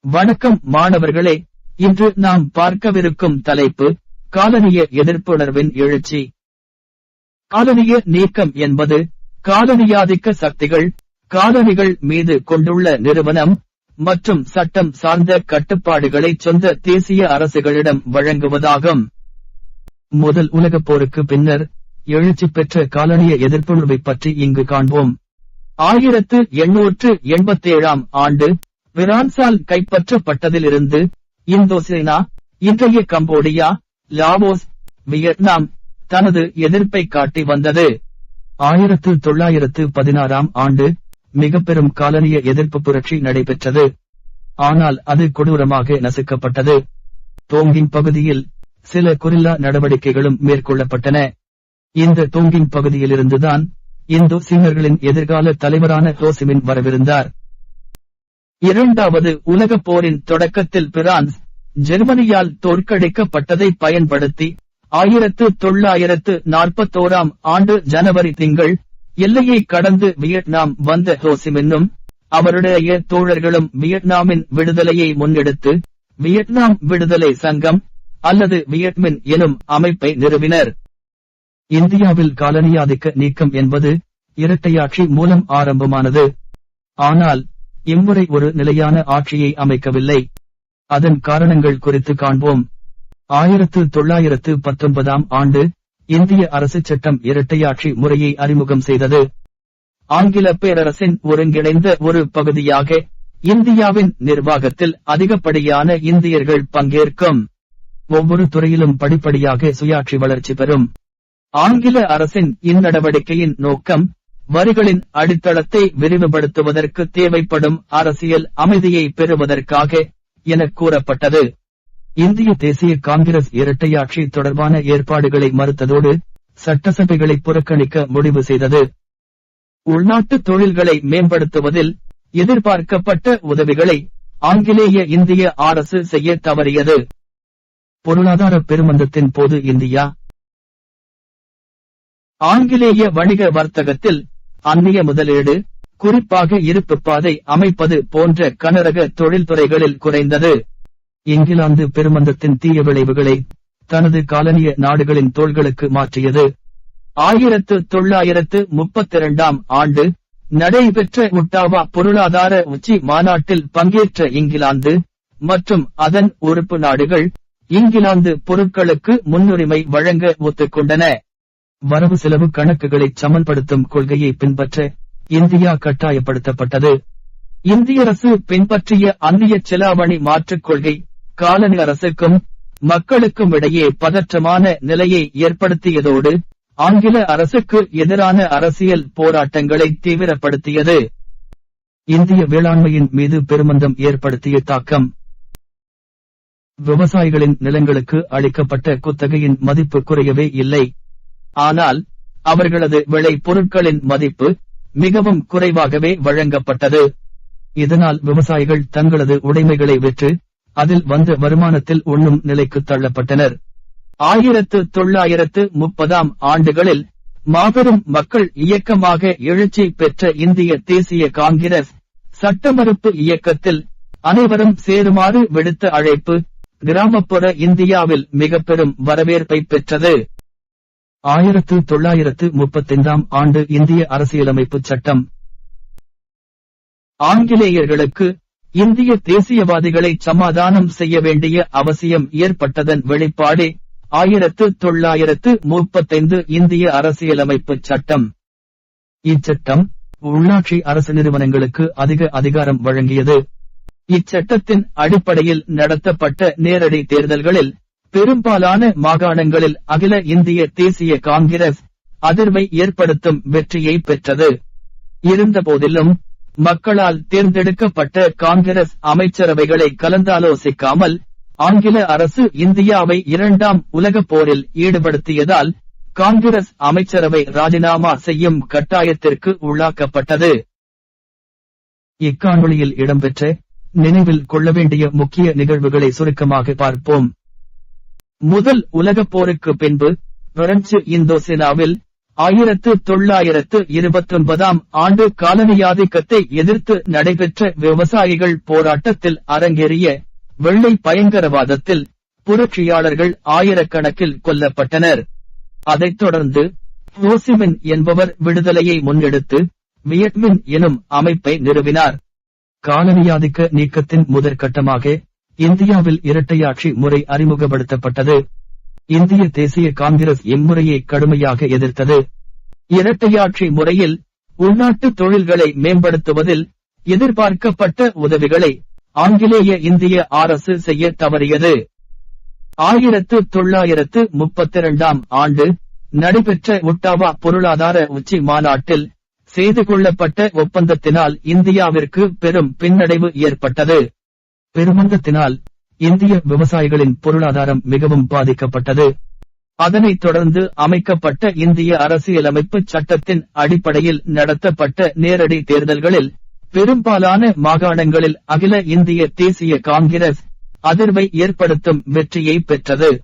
வணக்கம் மாணவர்களே, இன்று நாம் பார்க்கவிருக்கும் தலைப்பு காலனிய எதிர்ப்புணர்வின் எழுச்சி. காலனிய நீக்கம் என்பது காலனியாதிக்க சக்திகள், காலனிகள் மீது கொண்டுள்ள நிறுவனம் மற்றும் சட்டம் சார்ந்த கட்டுப்பாடுகளை சொந்த தேசிய அரசுகளிடம் வழங்குவதாகும். முதல் உலகப் போருக்கு பின்னர் எழுச்சி பெற்ற காலனிய எதிர்ப்புணர்வை பற்றி இங்கு காண்போம். 1887 ஆண்டு பிரான்சால் கைப்பற்றப்பட்டதிலிருந்து இந்தோசீனா, இன்றைய கம்போடியா, லாவோஸ், வியட்நாம் தனது எதிர்ப்பை காட்டி வந்தது. 1916 ஆண்டு மிக பெரும் காலனிய எதிர்ப்பு புரட்சி நடைபெற்றது. ஆனால் அது கொடூரமாக நசுக்கப்பட்டது. தோங்கின் பகுதியில் சில கொரில்லா நடவடிக்கைகளும் மேற்கொள்ளப்பட்டன. இந்த தோங்கின் பகுதியிலிருந்துதான் இந்தோ சீனர்களின் எதிர்கால தலைவரான ஹோசிமின் வரவிருந்தார். இரண்டாவது உலகப் போரின் தொடக்கத்தில் பிரான்ஸ் ஜெர்மனியால் தோற்கடிக்கப்பட்டதை பயன்படுத்தி 1941 ஆண்டு ஜனவரி திங்கள் எல்லையை கடந்து வியட்நாம் வந்த ஹோசிமின்னும் அவருடைய தோழர்களும் வியட்நாமின் விடுதலையை முன்னெடுத்து வியட்நாம் விடுதலை சங்கம் அல்லது வியட்மின் எனும் அமைப்பை நிறுவினர். இந்தியாவில் காலனியாதிக்க நீக்கம் என்பது இரட்டையாட்சி மூலம் ஆரம்பமானது. ஆனால் இம்முறை ஒரு நிலையான ஆட்சியை அமைக்கவில்லை. அதன் காரணங்கள் குறித்து காண்போம். 1919 ஆண்டு இந்திய அரசு சட்டம் இரட்டையாட்சி முறையை அறிமுகம் செய்தது. ஆங்கில பேரரசின் ஒருங்கிணைந்த ஒரு பகுதியாக இந்தியாவின் நிர்வாகத்தில் அதிகப்படியான இந்தியர்கள் பங்கேற்கும். ஒவ்வொரு துறையிலும் படிப்படியாக சுயாட்சி வளர்ச்சி பெறும். ஆங்கில அரசின் இந்நடவடிக்கையின் நோக்கம் வரிகளின் அடித்தளத்தை விரிவுபடுத்துவதற்கு தேவைப்படும் அரசியல் அமைதியை பெறுவதற்காக என கூறப்பட்டது. இந்திய தேசிய காங்கிரஸ் இரட்டையாட்சி தொடர்பான ஏற்பாடுகளை மறுத்ததோடு சட்டசபைகளை புறக்கணிக்க முடிவு செய்தது. உள்நாட்டு தொழில்களை மேம்படுத்துவதில் எதிர்பார்க்கப்பட்ட உதவிகளை ஆங்கிலேய இந்திய அரசு செய்ய தவறியது. பொருளாதார பெருமந்தத்தின் போது இந்தியா ஆங்கிலேய வணிக வர்த்தகத்தில் அந்நிய முதலீடு, குறிப்பாக இருப்பு பாதை அமைப்பது போன்ற கனரக தொழில்துறைகளில் குறைந்தது. இங்கிலாந்து பெருமந்தத்தின் தீய விளைவுகளை தனது காலனிய நாடுகளின் தோள்களுக்கு மாற்றியது. 1932 ஆண்டு நடைபெற்ற ஒட்டாவா பொருளாதார உச்சி மாநாட்டில் பங்கேற்ற இங்கிலாந்து மற்றும் அதன் உறுப்பு நாடுகள் இங்கிலாந்து பொருட்களுக்கு முன்னுரிமை வழங்க ஒத்துக்கொண்டன. வரவு செலவு கணக்குகளை சமன்படுத்தும் கொள்கையை பின்பற்ற இந்தியா கட்டாயப்படுத்தப்பட்டது. இந்திய அரசு பின்பற்றிய அந்நிய செலாவணி மாற்றுக் கொள்கை காலனி அரசுக்கும் மக்களுக்கும் இடையே பதற்றமான நிலையை ஏற்படுத்தியதோடு ஆங்கில அரசுக்கு எதிரான அரசியல் போராட்டங்களை தீவிரப்படுத்தியது. இந்திய வேளாண்மையின் மீது பெருமந்தம் ஏற்படுத்திய தாக்கம். விவசாயிகளின் நிலங்களுக்கு அளிக்கப்பட்ட குத்தகையின் மதிப்பு குறையவே இல்லை. ஆனால் அவர்களது விளை பொருட்களின் மதிப்பு மிகவும் குறைவாகவே வழங்கப்பட்டது. இதனால் விவசாயிகள் தங்களது உடைமைகளை விற்று அதில் வந்த வருமானத்தில் உண்ணும் நிலைக்கு தள்ளப்பட்டனர். 1930 ஆண்டுகளில் மாபெரும் மக்கள் இயக்கமாக எழுச்சி பெற்ற இந்திய தேசிய காங்கிரஸ் சட்டமறுப்பு இயக்கத்தில் அனைவரும் சேருமாறு விடுத்த அழைப்பு கிராமப்புற இந்தியாவில் மிக பெரும் வரவேற்பை பெற்றது. 1935 ஆண்டு இந்திய அரசியலமைப்பு சட்டம். ஆங்கிலேயர்களுக்கு இந்திய தேசியவாதிகளை சமாதானம் செய்ய வேண்டிய அவசியம் ஏற்பட்டதன் வெளிப்பாடே 1935 இந்திய அரசியலமைப்பு சட்டம். இச்சட்டம் உள்ளாட்சி அரசு நிறுவனங்களுக்கு அதிக அதிகாரம் வழங்கியது. இச்சட்டத்தின் அடிப்படையில் நடத்தப்பட்ட நேரடி தேர்தல்களில் பெரும்பாலான மாகாணங்களில் அகில இந்திய தேசிய காங்கிரஸ் அதிர்வை ஏற்படுத்தும் வெற்றியை பெற்றது. இருந்தபோதிலும் மக்களால் தேர்ந்தெடுக்கப்பட்ட காங்கிரஸ் அமைச்சரவைகளை கலந்தாலோசிக்காமல் ஆங்கில அரசு இந்தியாவை 2ஆம் உலகப் போரில் ஈடுபடுத்தியதால் காங்கிரஸ் அமைச்சரவை ராஜினாமா செய்யும் கட்டாயத்திற்கு உள்ளாக்கப்பட்டது. இக்காணொளியில் இடம்பெற்ற நினைவில் கொள்ள வேண்டிய முக்கிய நிகழ்வுகளை சுருக்கமாக பார்ப்போம். முதல் உலகப் போருக்கு பின்பு பிரெஞ்சு இந்தோசீனாவில் 1929 ஆண்டு காலனியாதிக்கத்தை எதிர்த்து நடைபெற்ற விவசாயிகள் போராட்டத்தில் அரங்கேறிய வெள்ளை பயங்கரவாதத்தில் புரட்சியாளர்கள் ஆயிரக்கணக்கில் கொல்லப்பட்டனர். அதைத் தொடர்ந்து ஹோசிமின் என்பவர் விடுதலையை முன்னெடுத்து வியட்மின் எனும் அமைப்பை நிறுவினார். காலனியாதிக்க நீக்கத்தின் முதற்கட்டமாக இந்தியாவில் இரட்டையாட்சி முறை அறிமுகப்படுத்தப்பட்டது. இந்திய தேசிய காங்கிரஸ் இம்முறையை கடுமையாக எதிர்த்தது. இரட்டையாட்சி முறையில் உள்நாட்டு தொழில்களை மேம்படுத்துவதில் எதிர்பார்க்கப்பட்ட உதவிகளை ஆங்கிலேய இந்திய அரசு செய்ய தவறியது. 1932 ஆண்டு நடைபெற்ற ஒட்டாவா பொருளாதார உச்சி மாநாட்டில் செய்து கொள்ளப்பட்ட ஒப்பந்தத்தினால் இந்தியாவிற்கு பெரும் பின்னடைவு ஏற்பட்டது. பெருமந்தத்தினால் இந்திய விவசாயிகளின் பொருளாதாரம் மிகவும் பாதிக்கப்பட்டது. அதனைத் தொடர்ந்து அமைக்கப்பட்ட இந்திய அரசியலமைப்பு சட்டத்தின் அடிப்படையில் நடத்தப்பட்ட நேரடி தேர்தல்களில் பெரும்பாலான மாகாணங்களில் அகில இந்திய தேசிய காங்கிரஸ் அதிர்வை ஏற்படுத்தும் வெற்றியை பெற்றது.